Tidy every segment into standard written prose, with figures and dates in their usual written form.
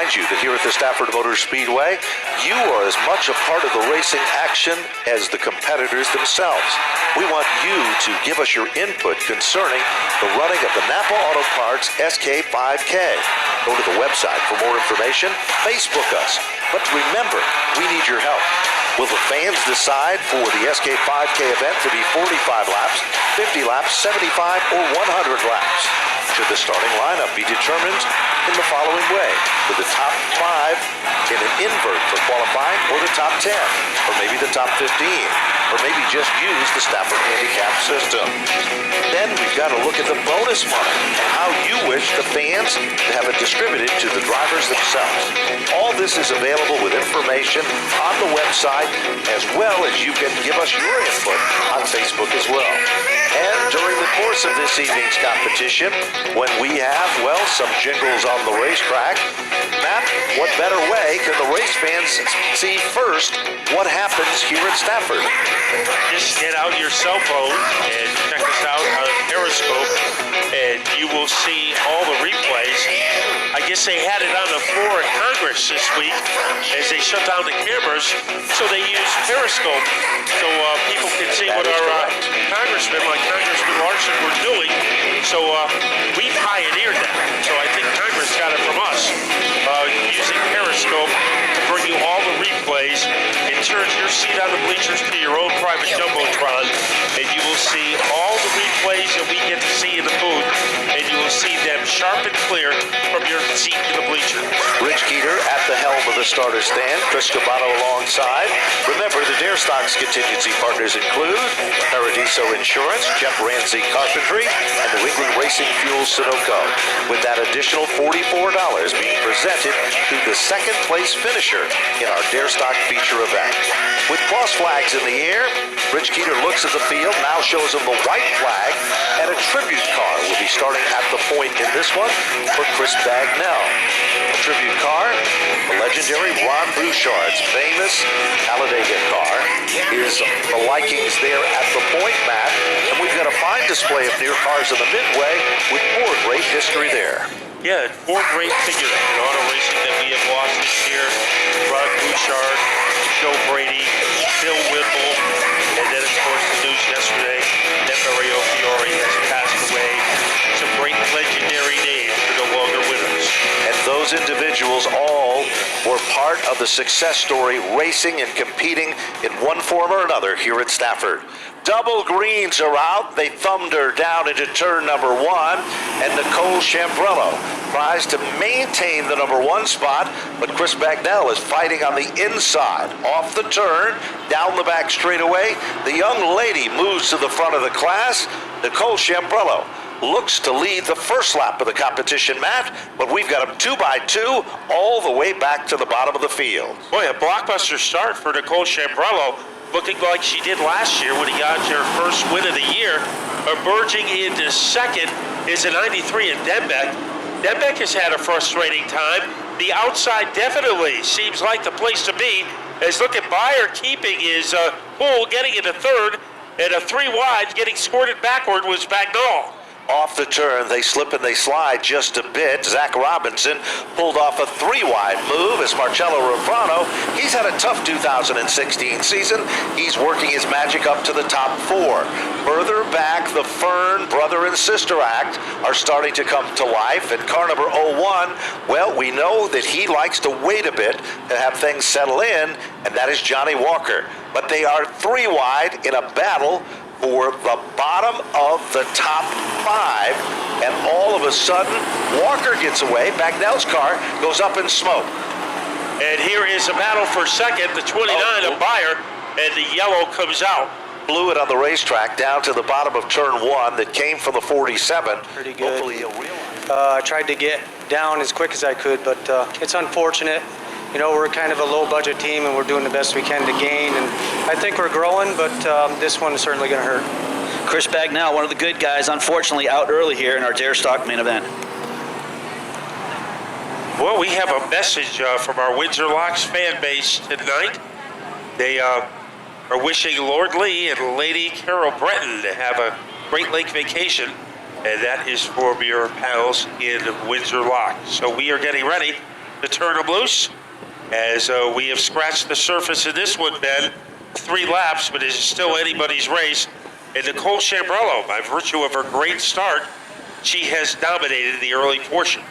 remind you that here at the Stafford Motor Speedway, you are as much a part of the racing action as the competitors themselves. We want you to give us your input concerning the running of the Napa Auto Parts SK5K. Go to the website for more information. Facebook us. But remember, we need your help. Will the fans decide for the SK5K event to be 45 laps, 50 laps, 75, or 100 laps? Should the starting lineup be determined in the following way, with the top 5 in an invert for qualifying, or the top 10, or maybe the top 15, or maybe just use the Stafford handicap system? Then we've got to look at the bonus money and how you wish the fans to have it distributed to the drivers themselves. All this is available with information on the website, as well as you can give us your input on Facebook as well. And during the course of this evening's competition, when we have, well, some jingles on the racetrack, Matt, what better way can the race fans see first what happens here at Stafford? Just get out your cell phone and check us out on Periscope, and you will see all the replays. I guess they had it on the floor at Congress this week as they shut down the cameras, so they used Periscope so people can see what our congressmen, like Congressman Larson, were doing. So we pioneered that. So I think Congress got it from us, using Periscope to bring you all the replays. It turns your seat on the bleachers to your own private jumbotron, and you will see all the replays that we get to see in the booth, and you will see them sharp and clear from your seat in the bleacher. Rich Keeter at the helm of the starter stand, Chris Cabato alongside. Remember, the Dare Stocks contingency partners include Paradiso Insurance, Jeff Ramsey Carpentry, and New England Racing Fuel Sunoco, with that additional $44 being presented to the second place finisher in our Dare Stock feature event. With cross flags in the air, Rich Keeter looks at the field, now shows him the white flag, and a tribute car will be starting at the point in this one for Chris Bagnell. A tribute car, the legendary Ron Bouchard's famous Talladega car, is the likings there at the point, Matt, and we've got a fine display of near cars in the midway with more great history there. Yeah, 4 great figures in auto racing that we have lost this year. Ron Bouchard, Joe Brady, Bill Whipple, and then of course the news yesterday that Mario Fiore has passed away. Some great legendary names are no longer with us. And those individuals all were part of the success story, racing and competing in one form or another here at Stafford. Double greens are out. They thumbed her down into turn number 1, and Nicole Chambrello tries to maintain the number 1 spot, but Chris Bagnell is fighting on the inside. Off the turn, down the back straightaway, the young lady moves to the front of the class. Nicole Chambrello looks to lead the first lap of the competition, Matt, but we've got them 2 by 2 all the way back to the bottom of the field. Boy, a blockbuster start for Nicole Chambrello, looking like she did last year when he got her first win of the year. Emerging into second is a 93 in Denbeck. Denbeck has had a frustrating time. The outside definitely seems like the place to be, as look at Beyer keeping his pole, getting into third, and a 3 wide, getting squirted backward was Bagnall. Off the turn, they slip and they slide just a bit. Zach Robinson pulled off a 3 wide move as Marcello Rufano. He's had a tough 2016 season. He's working his magic up to the top 4. Further back, the Fern brother and sister act are starting to come to life. And car number 01, well, we know that he likes to wait a bit to have things settle in, and that is Johnny Walker. But they are 3 wide in a battle for the bottom of the top 5, and all of a sudden, Walker gets away. Bagnell's car goes up in smoke. And here is a battle for second, the 29 of Beyer, and the yellow comes out. Blew it on the racetrack down to the bottom of turn 1 that came from the 47. Pretty good. Hopefully he'll realize. I tried to get down as quick as I could, but it's unfortunate. You know, we're kind of a low-budget team, and we're doing the best we can to gain. And I think we're growing, but this one is certainly going to hurt. Chris Bagnell, one of the good guys, unfortunately out early here in our Dare Stock main event. Well, we have a message from our Windsor Locks fan base tonight. They are wishing Lord Lee and Lady Carol Breton to have a Great Lake vacation, and that is for your pals in Windsor Locks. So we are getting ready to turn them loose, as we have scratched the surface of this one, Ben. 3 laps, but it is still anybody's race. And Nicole Chambrello, by virtue of her great start, she has dominated the early portion.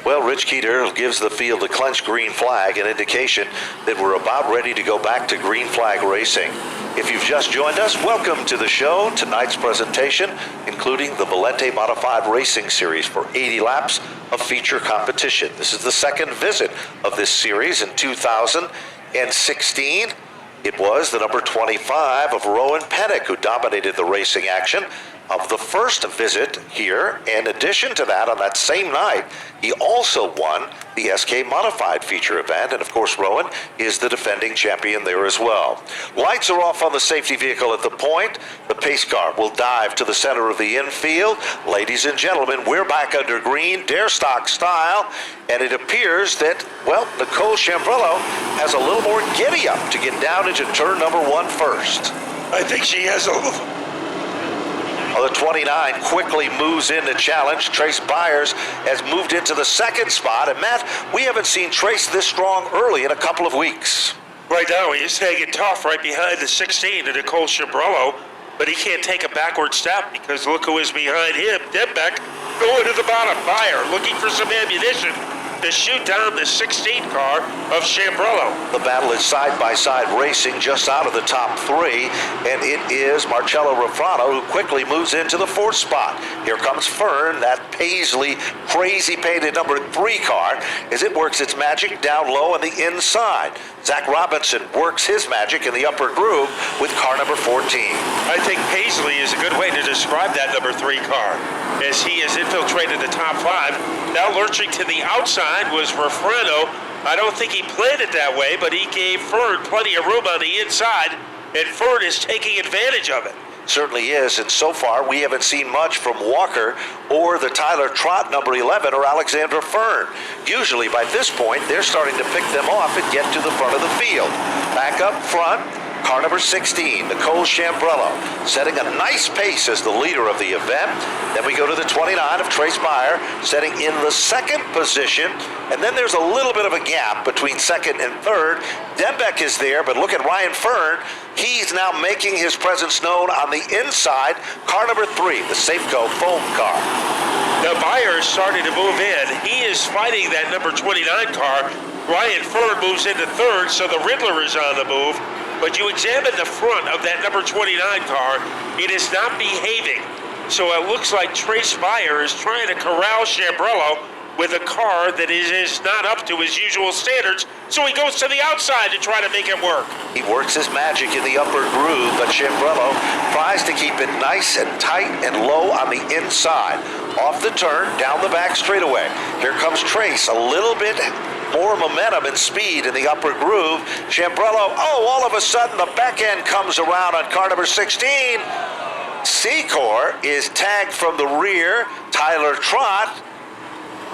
Well, Rich Keeter gives the field a clenched green flag, an indication that we're about ready to go back to green flag racing. If you've just joined us, welcome to the show. Tonight's presentation, including the Valente Modified Racing Series for 80 laps of feature competition. This is the second visit of this series in 2016. It was the number 25 of Rowan Pennick who dominated the racing action of the first visit here. In addition to that, on that same night, he also won the SK Modified feature event, and of course Rowan is the defending champion there as well. Lights are off on the safety vehicle at the point. The pace car will dive to the center of the infield. Ladies and gentlemen, we're back under green, dare stock style, and it appears that, well, Nicole Chambrello has a little more giddy up to get down into turn number 1 first. I think she has a little. The 29 quickly moves in to challenge. Trace Byers has moved into the second spot. And Matt, we haven't seen Trace this strong early in a couple of weeks. Right now, he's hanging tough right behind the 16 of Nicole Chambrello, but he can't take a backward step because look who is behind him. Dembeck going to the bottom. Byer looking for some ammunition to shoot down the 16 car of Chambrello. The battle is side-by-side racing just out of the top 3, and it is Marcello Rafrano who quickly moves into the 4th spot. Here comes Fern, that Paisley crazy painted number 3 car, as it works its magic down low on the inside. Zach Robinson works his magic in the upper groove with car number 14. I think Paisley is a good way to describe that number 3 car, as he has infiltrated the top 5. Now lurching to the outside was Rafrano. I don't think he planned it that way, but he gave Fern plenty of room on the inside, and Fern is taking advantage of it. Certainly is, and so far we haven't seen much from Walker or the Tyler Trott number 11 or Alexandra Fern. Usually by this point they're starting to pick them off and get to the front of the field. Back up front, car number 16, Nicole Chambrello, setting a nice pace as the leader of the event. Then we go to the 29 of Trace Byer, setting in the second position. And then there's a little bit of a gap between second and third. Dembeck is there, but look at Ryan Fern. He's now making his presence known on the inside. Car number 3, the Safeco foam car. Now Byer is starting to move in. He is fighting that number 29 car. Ryan Fern moves into third, so the Riddler is on the move. But you examine the front of that number 29 car, it is not behaving. So it looks like Trace Byer is trying to corral Chambrello with a car that is not up to his usual standards. So he goes to the outside to try to make it work. He works his magic in the upper groove, but Chambrello tries to keep it nice and tight and low on the inside. Off the turn, down the back straightaway. Here comes Trace, a little bit more momentum and speed in the upper groove. Chambrello, all of a sudden the back end comes around on car number 16. Secor is tagged from the rear, Tyler Trott,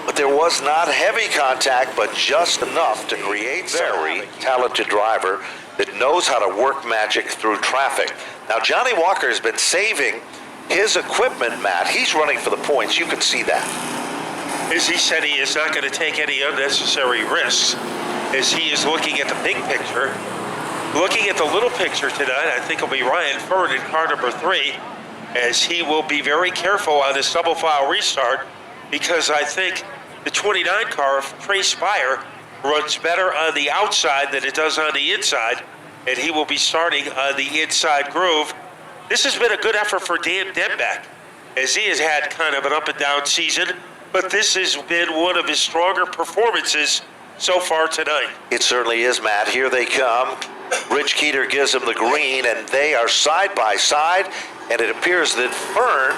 but there was not heavy contact, but just enough to create very talented driver that knows how to work magic through traffic. Now Johnny Walker has been saving his equipment, Matt. He's running for the points, you can see that. As he said, he is not going to take any unnecessary risks, as he is looking at the big picture. Looking at the little picture tonight, I think it'll be Ryan Fern in car number 3, as he will be very careful on this double file restart, because I think the 29 car of Trace Byer runs better on the outside than it does on the inside, and he will be starting on the inside groove. This has been a good effort for Dan Dembeck, as he has had kind of an up and down season, but this has been one of his stronger performances so far tonight. It certainly is, Matt. Here they come. Rich Keeter gives them the green, and they are side by side, and it appears that Fern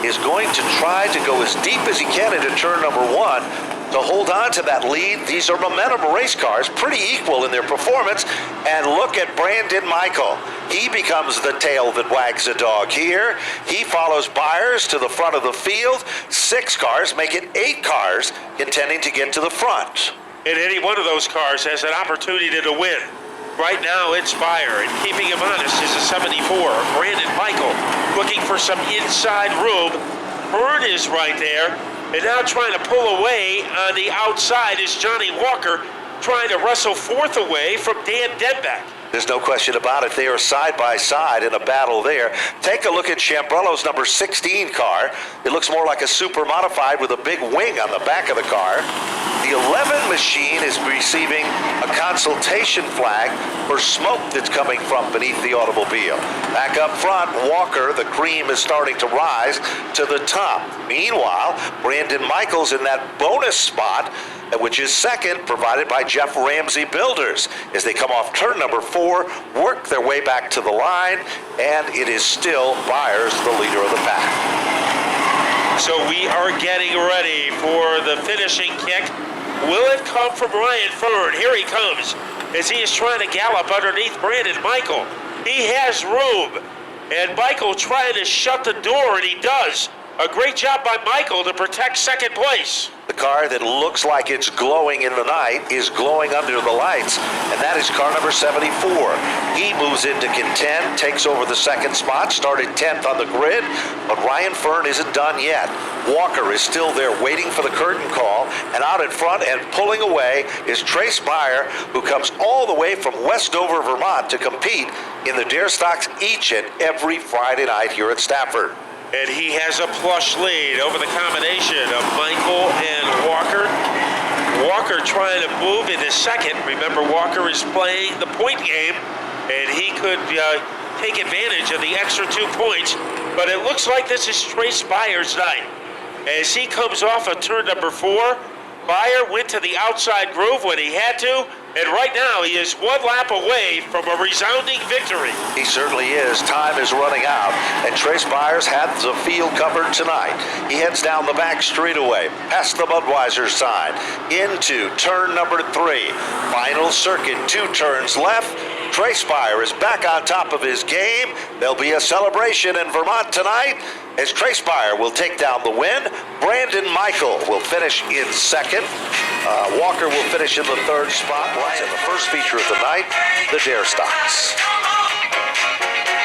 is going to try to go as deep as he can into turn number 1 to hold on to that lead. These are momentum race cars, pretty equal in their performance, and look at Brandon Michael. He becomes the tail that wags the dog here. He follows Byers to the front of the field. 6 cars make it 8 cars intending to get to the front. And any one of those cars has an opportunity to win. Right now, it's Byer, and keeping him honest is a 74. Brandon Michael looking for some inside room. Fern is right there. And now trying to pull away on the outside is Johnny Walker, trying to wrestle fourth away from Dan Denbeck. There's no question about it. They are side by side in a battle there. Take a look at Chambrello's number 16 car. It looks more like a super modified with a big wing on the back of the car. The 11 machine is receiving a consultation flag for smoke that's coming from beneath the automobile. Back up front, Walker, the cream is starting to rise to the top. Meanwhile, Brandon Michaels in that bonus spot, which is second, provided by Jeff Ramsey Builders. As they come off turn number 4, work their way back to the line, and it is still Byers, the leader of the pack. So we are getting ready for the finishing kick. Will it come from Ryan Fern? Here he comes as he is trying to gallop underneath Brandon Michael. He has room, and Michael trying to shut the door, and he does. A great job by Michael to protect second place. The car that looks like it's glowing in the night is glowing under the lights, and that is car number 74. He moves into contend, takes over the second spot, started 10th on the grid, but Ryan Fern isn't done yet. Walker is still there waiting for the curtain call, and out in front and pulling away is Trace Meyer, who comes all the way from Westover, Vermont to compete in the Dare Stocks each and every Friday night here at Stafford. And he has a plush lead over the combination of Michael and Walker. Walker trying to move into second. Remember, Walker is playing the point game, and he could take advantage of the extra 2 points. But it looks like this is Trace Byers' night. As he comes off of turn number 4, Byer went to the outside groove when he had to, and right now he is 1 lap away from a resounding victory. He certainly is. Time is running out, and Trace Byers has the field covered tonight. He heads down the back straightaway, past the Budweiser sign, into turn number 3. Final circuit, 2 turns left. Trace Byer is back on top of his game. There'll be a celebration in Vermont tonight as Trace Byer will take down the win. Brandon Michael will finish in second. Walker will finish in the 3rd spot. And the first feature of the night, the Dare Stocks.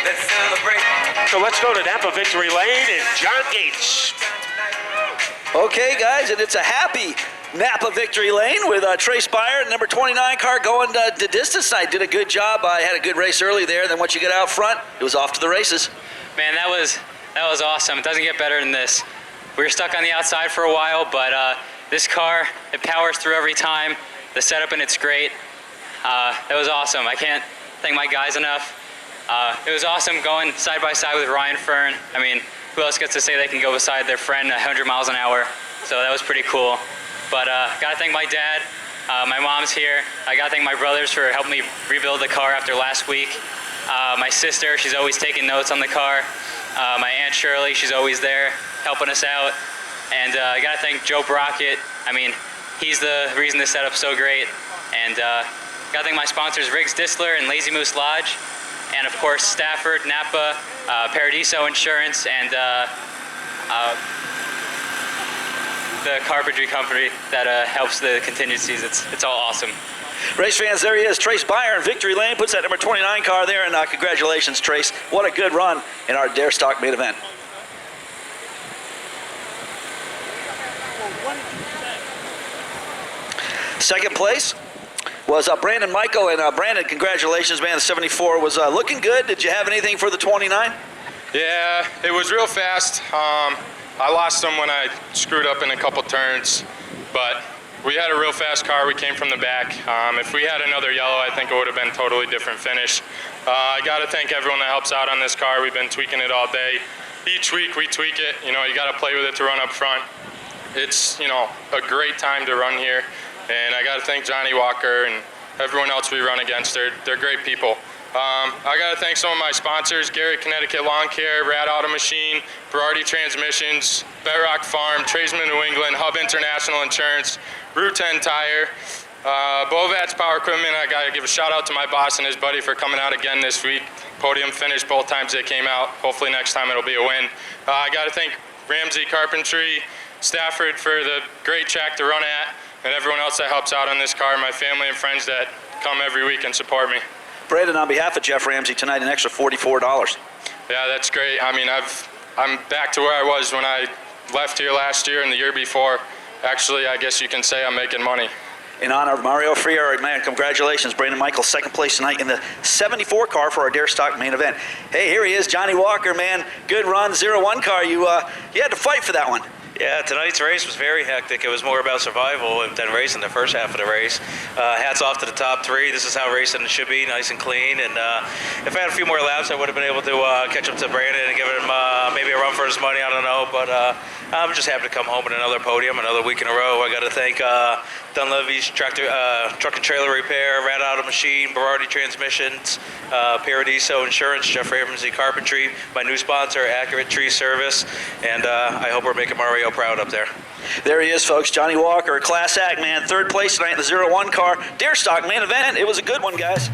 Let's celebrate. So let's go to Napa Victory Lane and John Gates. Okay, guys, and it's a happy Napa Victory Lane with Trace Byer, number 29 car, going the distance. I did a good job. I had a good race early there. Then once you get out front, it was off to the races. Man, that was awesome. It doesn't get better than this. We were stuck on the outside for a while, but this car, it powers through every time. The setup and it's great. It was awesome. I can't thank my guys enough. It was awesome going side by side with Ryan Fern. I mean, who else gets to say they can go beside their friend 100 miles an hour? So that was pretty cool. But gotta thank my dad. My mom's here. I gotta thank my brothers for helping me rebuild the car after last week. My sister, she's always taking notes on the car. My Aunt Shirley, she's always there helping us out. And I gotta thank Joe Brockett. I mean, he's the reason this setup's so great. And gotta thank my sponsors, Riggs Disler and Lazy Moose Lodge. And of course, Stafford, Napa, Paradiso Insurance, and the carpentry company that helps the contingencies. It's all awesome. Race fans, there he is, Trace Byer in Victory Lane, puts that number 29 car there, and congratulations, Trace. What a good run in our Dare Stock main event. Second place was Brandon Michael, and Brandon, congratulations, man. The 74 was looking good. Did you have anything for the 29? Yeah, it was real fast. I lost them when I screwed up in a couple turns, but we had a real fast car. We came from the back. If we had another yellow, I think it would have been a totally different finish. I got to thank everyone that helps out on this car. We've been tweaking it all day. Each week we tweak it. You know, you got to play with it to run up front. It's, you know, a great time to run here. And I got to thank Johnny Walker and everyone else we run against. They're great people. I got to thank some of my sponsors, Gary Connecticut Lawn Care, Rad Auto Machine, Berardi Transmissions, Bedrock Farm, Tradesman New England, Hub International Insurance, Route 10 Tire, Bovat's Power Equipment. I got to give a shout out to my boss and his buddy for coming out again this week. Podium finish both times they came out. Hopefully next time it'll be a win. I got to thank Ramsey Carpentry, Stafford for the great track to run at, and everyone else that helps out on this car, my family and friends that come every week and support me. Brandon, on behalf of Jeff Ramsey tonight, an extra $44. Yeah, that's great. I mean, I'm back to where I was when I left here last year and the year before. Actually, I guess you can say I'm making money. In honor of Mario Friere, man, congratulations, Brandon Michael, second place tonight in the 74 car for our Dare Stock main event. Hey, here he is, Johnny Walker, man. Good run, 0-1 car. You had to fight for that one. Yeah, tonight's race was very hectic. It was more about survival than racing the first half of the race. Hats off to the top three. This is how racing should be, nice and clean. And if I had a few more laps, I would have been able to catch up to Brandon and give him maybe a run for his money. I don't know, but I'm just happy to come home with another podium, another week in a row. I got to thank Dunleavy's truck and trailer repair, Rat Auto Machine, Berardi Transmissions, Paradiso Insurance, Jeff Ramsey Carpentry, my new sponsor, Accurate Tree Service, and I hope we're making Mario proud up there. There he is, folks. Johnny Walker, class act, man. Third place tonight in the 0-1 car. Dare Stock main event. It was a good one, guys.